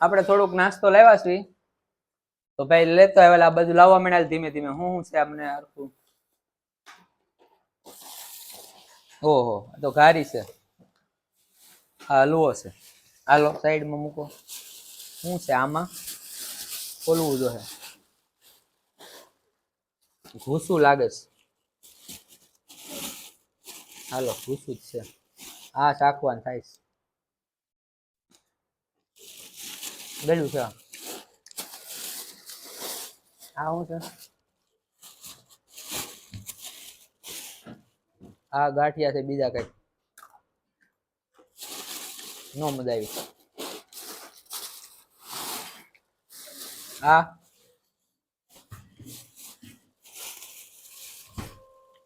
આપણે થોડુંક નાસ્તો લાવ્યા છીએ તો ભાઈ લેતો આવ્યા આ બધું લાવવા માંડ્યા ધીમે ધીમે હું છે અમને હરખું ઓહો તો ઘારી છે હા હલવો છે હાલો સાઈડમાં મૂકો શું છે આમાં ખોલવું જોઈએ ઘૂસું લાગે છે હાલો ઘૂસું જ છે હા ચાખવાનું થાય છે ગળ્યું છે આ શું છે આ ગાંઠિયા છે બીજા કઈ નો મજા આવી આ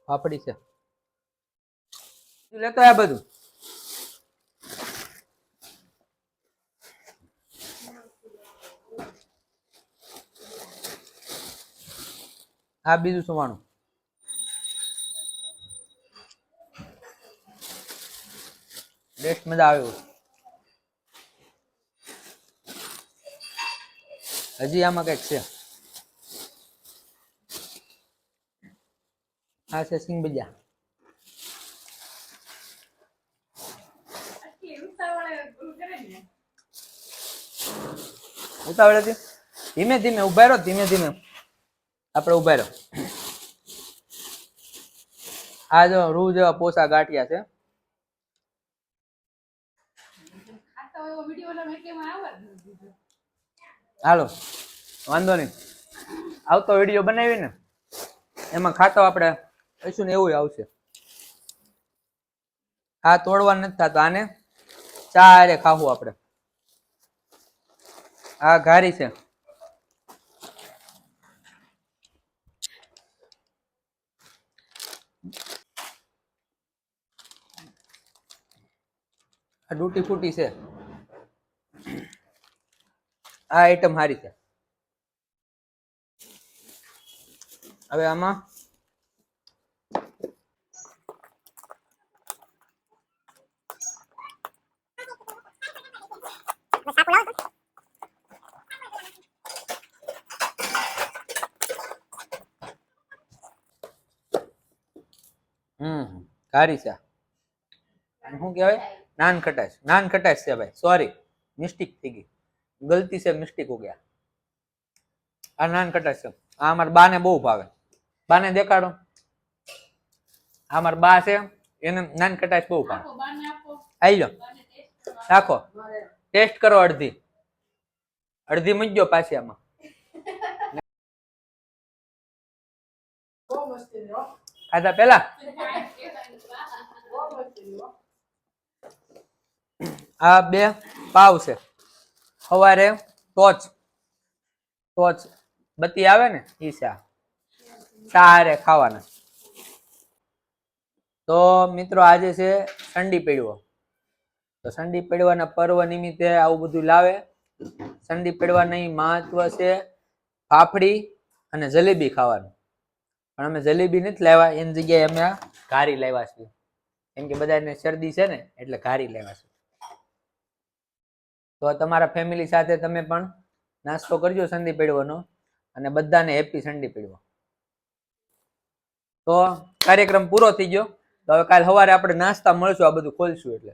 પાપડી છે લેતો આ બધું આ બીજું સુવાનું ટેસ્ટ મજા આવ્યો હજી આમાં કઈક છે આ છે સિંગ ભજીયા ઉતાવળ હતી ધીમે ધીમે ઉભા રહો ધીમે ધીમે આપણે ઉભા રહો આ જો રૂ જેવા પોસા ગાંઠિયા છે હાલો વાંધો નહીં આવતો વિડીયો બનાવી ને એમાં ખાતો આપણે કહીશું ને એવું આવશે આ તોડવા નથી થતો આને ચા હારે ખાવું આપણે આ ઘારી છે આ તૂટી ફૂટી છે આ આઈટમ સારી છે હવે આમાં ઘારી છે શું કહેવાય નાન ખટાશ છે ભાઈ સોરી મિસ્ટેક થઈ ગઈ ગલતી से मिस्टेक हो गया આ નાન ખટાશ છે આ અમારા બાને બહુ ભાવે બાને દેખાડો આ અમારા બા છે એને નાન ખટાશ બહુ ભાવે આવી લો રાખો ટેસ્ટ કરો અડધી અડધી મૂકજો પાછી આમાં ખાધા પેલા આ બે પાવ છે સવારે ટોચ બત્તી આવે ને ઈ ચારે ખાવાના તો મિત્રો આજે છે સંડી પડવો તો સંડી પડવાના પર્વ નિમિત્તે આવું બધું લાવે સંડી પડવાની મહત્વ છે ફાફડી અને જલેબી ખાવાનું પણ અમે જલેબી નથી લાવ્યા એની જગ્યાએ અમે આ ઘારી લાવ્યા છીએ કેમ કે બધાને શરદી છે ને એટલે ઘારી લેવા છે તો તમારા ફેમિલી સાથે તમે પણ નાસ્તો કરજો સંડી પડવાનો અને બધાને હેપી સંડી પડવો તો કાર્યક્રમ પૂરો થઈ ગયો તો હવે કાલ સવારે આપણે નાસ્તા મળશું આ બધું ખોલશું એટલે